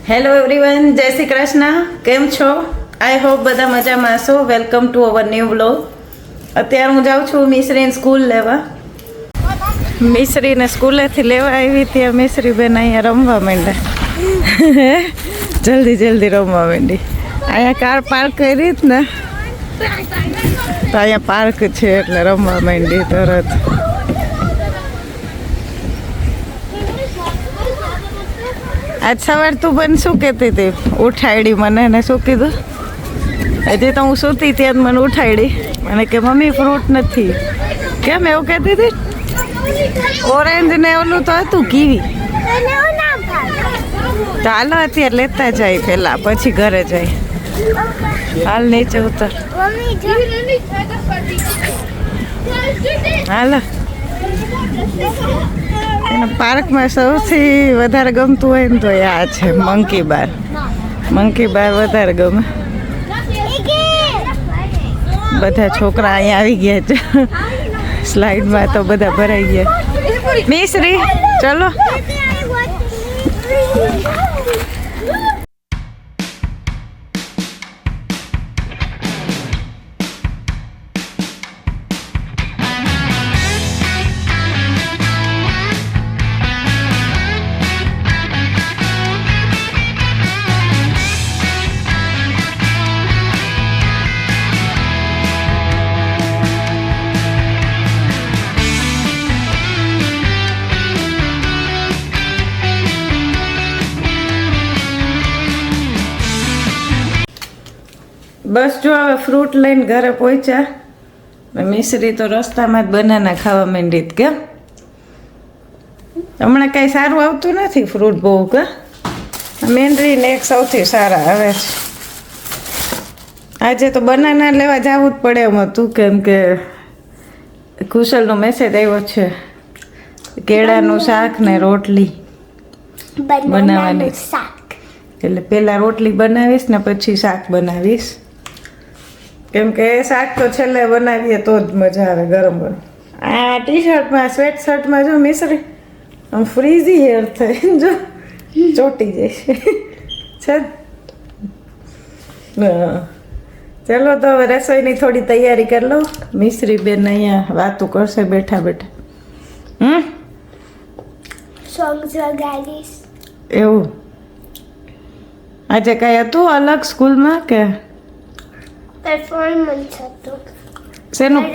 Hello everyone, જય શ્રી કૃષ્ણ. કેમ છો? આઈ હોપ બધા મજામાં હશો. Welcome to our new vlog. અત્યારે હું જાઉં છું મિશ્રીને સ્કૂલ લેવા. મિશ્રીને સ્કૂલેથી લેવા આવી ત્યાં મિશ્રી બેન અહીંયા રમવા માંડ્યા. જલ્દી જલ્દી રમવા માંડી. અહીંયા કાર પાર્ક કરી જ ને તો અહીંયા પાર્ક છે એટલે રમવા માંડી તરત. આજ સવાર તું બન શું કહેતી હતી? ઉઠાડી મને ને શું કીધું? હજી તો હું સૂતી ત્યાં મને ઉઠાડી મને કે મમ્મી ફ્રૂટ નથી. કેમ એવું કહેતી હતી? ઓરેન્જ ને ઓલું તો હતું કીવી. ચાલો અત્યારે લેતા જાય પેલા પછી ઘરે જાય. હાલ નીચે ઉતર. હાલો. પાર્કમાં સૌથી વધારે ગમતું હોય ને તો આ છે મંકી બાર. મંકી બાર વધારે ગમે. બધા છોકરા અહીંયા આવી ગયા છે. સ્લાઇડમાં તો બધા ભરાઈ ગયા. મિશ્રી ચલો. બસ જો હવે ફ્રૂટ લઈને ઘરે પહોંચ્યા. મિશ્રી તો રસ્તામાં જ બનાના ખાવા માંડી. કેમ હમણાં કાંઈ સારું આવતું નથી ફ્રૂટ બહુ કે? મેન્ડરીને એક સૌથી સારા આવે છે. આજે તો બનાના લેવા જવું જ પડે એમ હતું કેમ કે કુશલનો મેસેજ આવ્યો છે કેળાનું શાક ને રોટલી બનાવવાની. એટલે પહેલાં રોટલી બનાવીશ ને પછી શાક બનાવીશ કેમ કે શાક તો છેલ્લે બનાવીએ તો જ મજા આવે ગરમ ગરમ. આ ટી શર્ટમાં સ્વેટ શર્ટમાં જો મિશ્રી આમ ફ્રીઝી હેર થઈ જો ચોટી જાય છે. ચલો તો હવે રસોઈની થોડી તૈયારી કરી લો. મિશ્રી બેન અહીંયા વાતું કરશે બેઠા બેઠા. સોંગ્સ વગાડીશ. એવું આજે કઈ હતું અલગ સ્કૂલમાં કે પરફોર્મન્સ હતું? શેનું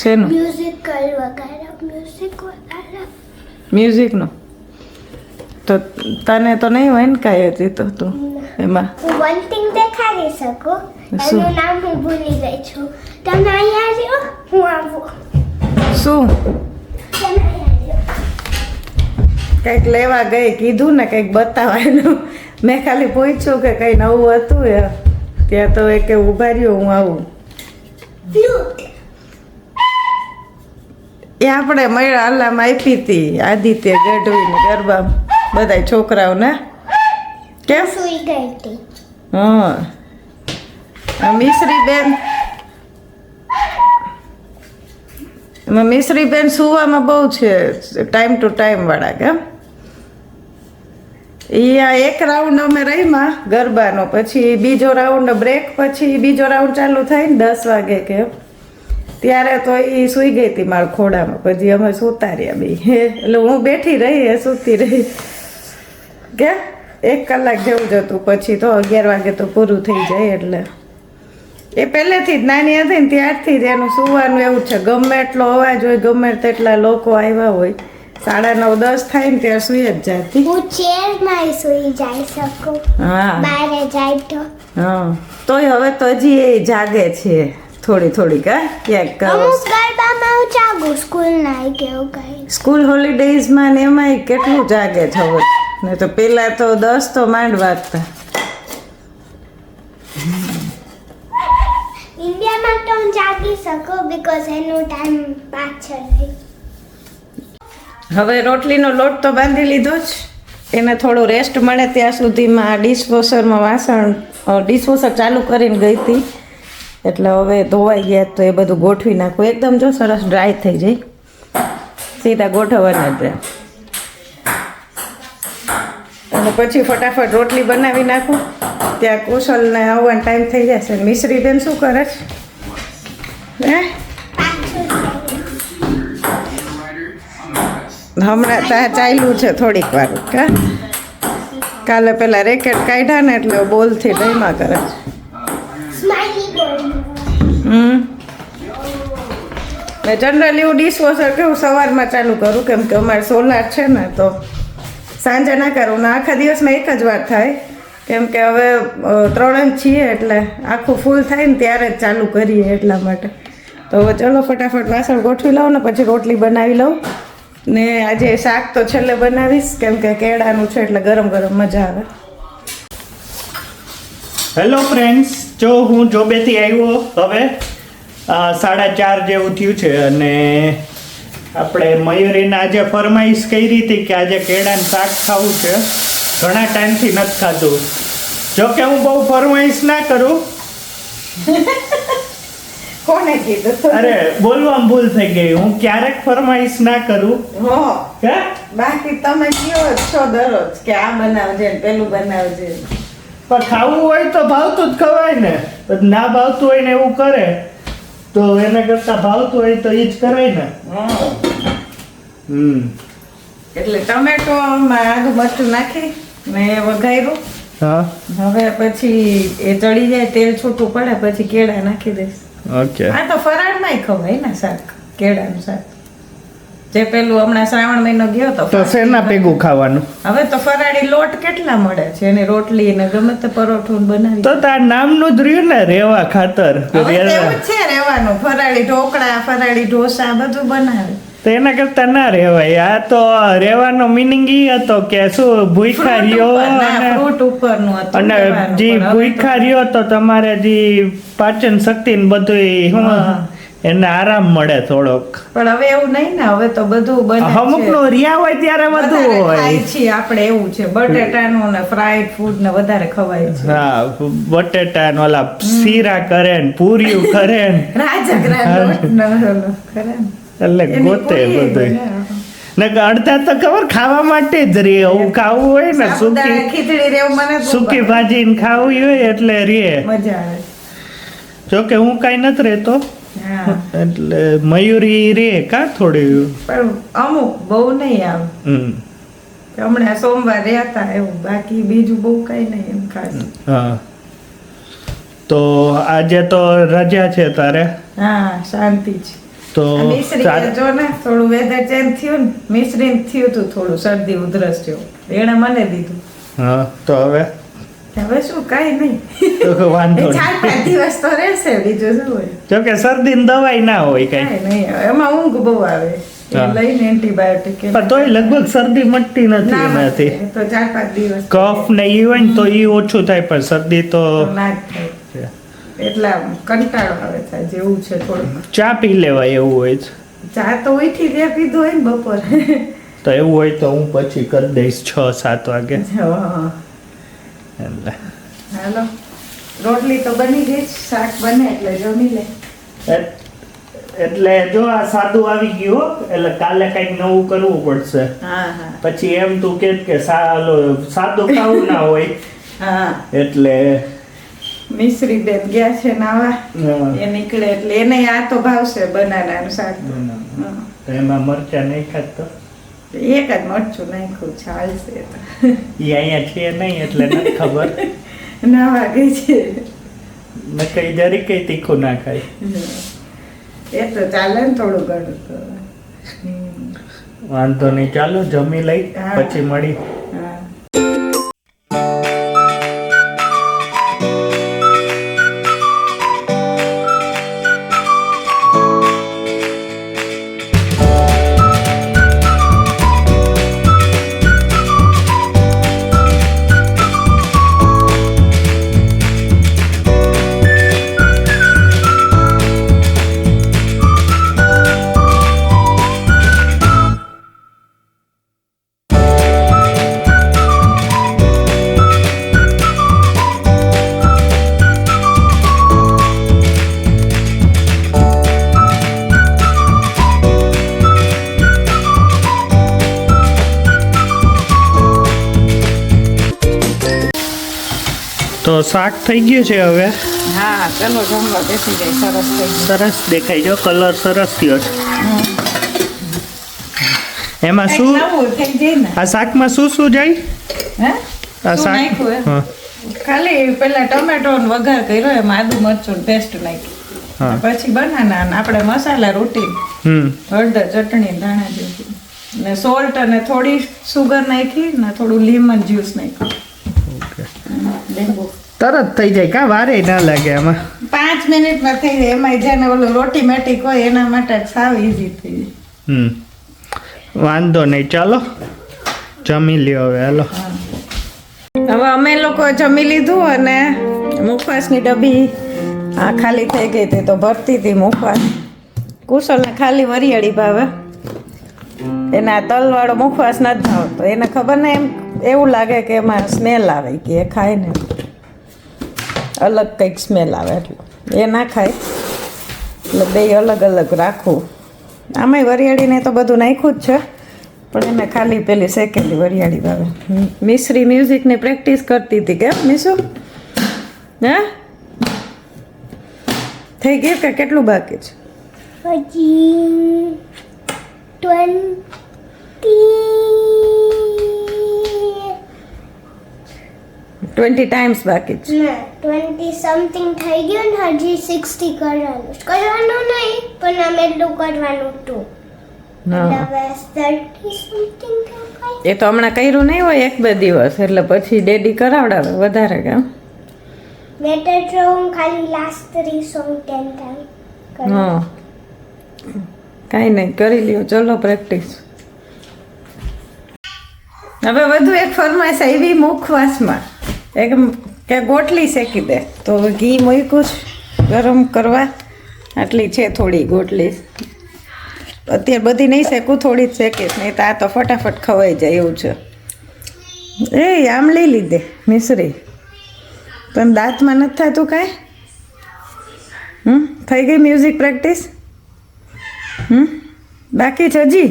શેનું? મ્યુઝિકલ વગાડ્યા. મ્યુઝિકનું તો તને તો નહીં હોય ને કાંઈ હતી તો તું એમાં વન થિંગ દેખાડી શકું. એનું નામ હું ભૂલી ગઈ છું. તમે અહીંયા આવ્યો, હું આવું. શું કંઈક લેવા ગઈ કીધું ને કંઈક બતાવવાનું. મેં ખાલી પૂછ્યું કે કંઈ નવું હતું એ ત્યાં તો એ કે ઊભા રહ્યો હું આવું. એ આપણે મળ્યા આલામાં આપી હતી આદિત્ય ગઢવીને ગરબા બધા છોકરાઓને. કેમ સુઈ ગઈ હતી? હા મિશ્રી બેન મિશ્રી બેન સુવામાં બહુ છે ટાઈમ ટુ ટાઈમ વાળા. કેમ એ આ એક રાઉન્ડ અમે રહીમાં ગરબાનો પછી બીજો રાઉન્ડ બ્રેક પછી બીજો રાઉન્ડ ચાલુ થાય ને 10 વાગે કે ત્યારે તો એ સૂઈ ગઈ હતી મારા ખોડામાં. પછી અમે સૂતા રહ્યા બે એટલે હું બેઠી રહી એ સૂતી રહી. કે 1 કલાક જેવું જ હતું. પછી તો 11 વાગે તો પૂરું થઈ જાય. એટલે એ પહેલેથી જ નાની હતી ને ત્યારથી જ એનું સૂવાનું એવું છે. ગમે એટલો અવાજ હોય ગમે તેટલા લોકો આવ્યા હોય 9:30 10 થાય ને ત્યાં સૂઈ જ જાતી. હું ચેરમાં સૂઈ જઈ શકું. હા બહાર જાય તો. હા તોય હવે તો હજી એ જાગે છે થોડી થોડી. કા ક્યાંક અમુક ગરબામાં હું જાગું. સ્કૂલ ના કેવું કઈ સ્કૂલ હોલિડેઝમાં ને એમાંય કેટલું જાગે છે હવે. ને તો પેલા તો 10 તો માંડ વાગતા. ઇન્ડિયામાં તો હું જાગી શકું બીકોઝ એનું ટાઈમ પાછળ રહી. હવે રોટલીનો લોટ તો બાંધી લીધો જ. એને થોડું રેસ્ટ મળે ત્યાં સુધીમાં ડિશવોશરમાં વાસણ ડિશવોશર ચાલુ કરીને ગઈ હતી એટલે હવે ધોવાઈ ગયા તો એ બધું ગોઠવી નાખું. એકદમ જો સરસ ડ્રાય થઈ જાય સીધા ગોઠવવાના જ રહે. અને પછી ફટાફટ રોટલી બનાવી નાખું. ત્યાં કુશલને આવવાનો ટાઈમ થઈ જશે. મિશ્રી બેન શું કરે છે? હે હમણાં ત્યાં ચાલ્યું છે થોડીક વાર કા કાલે પેલા રેકેટ કાઢ્યા ને એટલે બોલથી ડઈમાં કરે છે. સ્માઈલી બોલ. ને જનરલી હું ડિશવોશર કેવું સવારમાં ચાલુ કરું કેમ કે અમારે સોલાર છે ને તો સાંજે ના કરું ને આખા દિવસમાં એક જ વાર થાય કેમ કે હવે 3 જ છીએ એટલે આખું ફૂલ થાય ને ત્યારે જ ચાલુ કરીએ એટલા માટે. તો હવે ચલો ફટાફટ વાસણ ગોઠવી લઉં ને પછી રોટલી બનાવી લઉં. ને આજે શાક તો છેલ્લે બનાવીશ કેમ કે કેળાનું છે એટલે ગરમ ગરમ મજા આવે. હેલો ફ્રેન્ડ્સ, જો હું જોબેથી આવ્યો હવે 4:30 જેવું થયું છે અને આપણે મયુરીને આજે ફરમાઈશ કરી હતી કે આજે કેળાનું શાક ખાવું છે. ઘણા ટાઈમથી નથી ખાધું. જો કે હું બહુ ફરમાઈશ ના કરું. કોને કીધું? અરે બોલવામાં ભૂલ થઈ ગઈ. હું ક્યારેક ફરમાઈશ ના કરું. હો હે બાકી તમે કયો છો દરરોજ કે આ બનાવજે ને પેલું બનાવજે. પણ ખાવું હોય તો ભાવતું જ ખવાય ને. પણ ના ભાવતું હોય ને એવું કરે તો એના કરતા ભાવતું હોય તો એ જ કરાય ને. એટલે ટમેટોમાં આદુ મરચું નાખી ને વઘાર્યું. હા હવે પછી એ ચડી જાય તેલ છૂટું પડે પછી કેળા નાખી દઈશ. ઓકે. આ તો ફરાળમાંય ખવાય ને શાક કેળાનું શાક. જે પેલું હમણાં શ્રાવણ મહિનો ગયો તો શેના ભેગું ખાવાનું? હવે તો ફરાળી લોટ કેટલા મળે છે એની રોટલી ને ગમે તે પરોઠું બનાવી. તો તાર નામનું જ રહ્યું ને રેવા ખાતર. હવે તો એવું જ છે રહેવાનું. ફરાળી ઢોકળા ફરાળી ઢોસા બધું બનાવે. તો એના કરતા ના રહેવાય. આ તો રહેવાનો મિનિંગ ઈ હતો કે શું ભૂખા રહ્યો ફ્રૂટ ઉપરનું હતું અને કહેવાનું. જે પણ હવે ભૂખા રહ્યો તો તમારે જે પાચન શક્તિ ને બધું એને આરામ મળે થોડોક. પણ હવે એવું નહીં ને. હવે તો બધું બને અમુક છે. નું રિયા હોય ત્યારે વધુ વધારે હોય. ખાય છીએ આપણે એવું છે. બટેટાનું ને ફ્રાઈડ ફૂડ ને વધારે ખવાય છે. હા બટેટા ને ઓલા શીરા કરે ને પૂરીયું કરે ને રાજગરા લોટ ને ઓલો કરે ને. એટલે એની ગોતે પૂરી બધું. બનાવે. ને અડધા તો ખબર ખાવા માટે જ રે. એવું ખાવું હોય ને સાબુદાણા સૂકી ખીચડી રેવું મને બહુ સૂકી ભાવે. ભાજી ને ખાવું હોય એટલે રે. મજા આવે. જોકે હું કઈ નથી રહેતો હા એટલે મયુરી રે કા થોડી. પણ અમુક બહુ નહીં આવે. હમ હમણાં સોમવાર રહેતા એવું. બાકી બીજું બહુ કઈ નહીં એમ ખાસ. હા તો આજે તો રજા છે તારે હા શાંતિ છે. તો મિશ્રી જો ને થોડું વેધર ચેન્જ થયું ને મિશ્રી થયું હતું થોડું શરદી ઉધરસ જેવું. એને મને દીધું. હા તો હવે હવે શું કઈ નહીં. તો વાંધો એ 4-5 દિવસ તો રહેશે બીજું શું હોય. જોકે શરદી ની દવાઈ ના હોય કઈ. કાંઈ નહીં. એમાં ઊંઘ બહુ આવે. એ હા. લઈને એન્ટીબાયોટિક પણ તોય લગભગ શરદી મટતી નથી એનાથી. તો 4-5 દિવસ કફ ને ઈ હોય ને તો ઈ ઓછું થાય પણ શરદી તો ના જ થાય. એટલે આમ કંટાળો આવે થાય જેવું છે થોડુંક. ચા પી લેવાય એવું હોય છે. ચા તો ઉઠી ત્યાં પીધું હોય ને બપોરે. તો એવું હોય તો હું પછી કરી દઈશ 6-7 વાગે. હા. એટલે હાલો રોટલી તો બની ગઈ છે. શાક બને એટલે જમી લે. એટલે જો આ સાદું આવી ગયું હો, એટલે કાલે કઈક નવું કરવું પડશે. હા હા પછી એમ તું કે સાદું ખાવું ના હોય હા. એટલે મિશ્રી બેન ગયા છે નાવા. હા. એ નીકળે એટલે એને આ તો ભાવશે બનાનાનું શાક. હા. તો એમાં મરચા નહીં ખાતો. એક જ મરચું નાખ્યું ચાલશે તો. ઈ અહીંયા છે નહીં એટલે નથી ખબર. નાવા ગઈ છે. ને કઈ જરી કઈ તીખું ના ખાય. એ તો ચાલે ને થોડું ઘણું તો. વાંધો નહીં, ચાલો જમી લઈ હા. પછી મળી. હા તો શાક થઈ ગયું છે હવે. હા ચલો જમવા બેસી જાય. સરસ થઈ ગયું. સરસ દેખાય જો, કલર સરસ થયો છે. એમાં કંઈક શું નવું થઈ જાય ને. આ શાકમાં શું શું જાય? હે આ શું શાક નાખ્યું એમ? હા ખાલી પેલા ટમેટો ને વઘાર કર્યો એમાં આદુ મરચું પેસ્ટ નાખી. હા. પછી બનાના ને આપણે મસાલા રોટી હળદર ચટણી ધાણા જેવું ને સોલ્ટ અને થોડી સુગર નાખી ને થોડું લીમન જ્યુસ નાખ્યું. ઓકે. લીંબુ તરત થઈ જાય કા, વારે ના લાગે આમાં. 5 મિનિટમાં થઈ જાય. એમાં જેને ઓલું રોટી મેટિક હોય એના માટે સાવ ઈઝી થઈ જાય. વાંધો નહીં, ચાલો જમી લ્યો હવે. હાલો. હવે અમે લોકો જમી લીધું અને મુખવાસની ડબ્બી આ ખાલી થઈ ગઈ હતી તો ભરતી હતી મુખવાસ. કુશલને ખાલી વરિયાળી ભાવે, એના તલવાળો મુખવાસ નથી ભાવતો. એને ખબર ને એમ એવું લાગે કે એમાં સ્મેલ આવે, કે એ ખાય ને અલગ કંઈક સ્મેલ આવે એટલે એ ના ખાય. એટલે બે અલગ અલગ રાખવું. આમાંય વરિયાળીને તો બધું નાખ્યું જ છે પણ એને ખાલી પેલી શેકેલી વરિયાળી ભાવે. મિશ્રી મ્યુઝિકની પ્રેક્ટિસ કરતી હતી કેમ મીસુ? હે થઈ ગયું કે કેટલું બાકી છે? હજી 20 ટાઈમ્સ બાકી છે. ના 20 સમથિંગ થઈ ગયું ને હજી 60 કરવાનું નહીં પણ આમ એટલું કરવાનું હતું. હા. હવે 30 સમથિંગ થાય. એ તો હમણાં કર્યું નહીં હોય 1-2 દિવસ એટલે પછી ડેડી કરાવડાવે વધારે કેમ? બેટર જો હું ખાલી લાસ્ટ 3 સોંગ 10 ટાઈમ કરું. હા કાંઈ નહીં, કરી લ્યો. ચલો પ્રેક્ટિસ. હવે વધુ એક ફરમાઈશ આવી મુખવાસમાં એક કે ગોટલી શેકી દે. તો ઘી મૂક્યું છે ગરમ કરવા. આટલી છે થોડી ગોટલી. અત્યારે બધી નહીં શેકું, થોડી જ શેકીશ, નહીં તો આ તો ફટાફટ ખવાઈ જાય એવું છે. એ આમ લઈ લીધે મિશ્રી. પણ દાંતમાં નથી થતું કાંઈ? થઈ ગઈ મ્યુઝિક પ્રેક્ટિસ? બાકી છે હજી?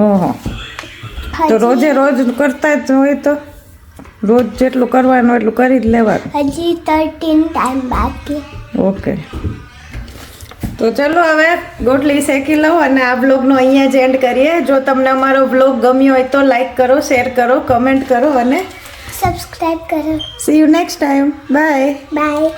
ઓહો. તો રોજે રોજ કરતા જ હોય તો રોજ જેટલું કરવાનું એટલું કરી જ લેવાનું. હજી 13 ટાઈમ બાકી. ઓકે. તો ચલો હવે ગોટલી શેકી લઉં અને આ બ્લોગનો અહીંયા જ એન્ડ કરીએ. જો તમને અમારો બ્લોગ ગમ્યો હોય તો લાઈક કરો, શેર કરો, કમેન્ટ કરો અને સબસ્ક્રાઇબ કરો. See you next time. Bye. By.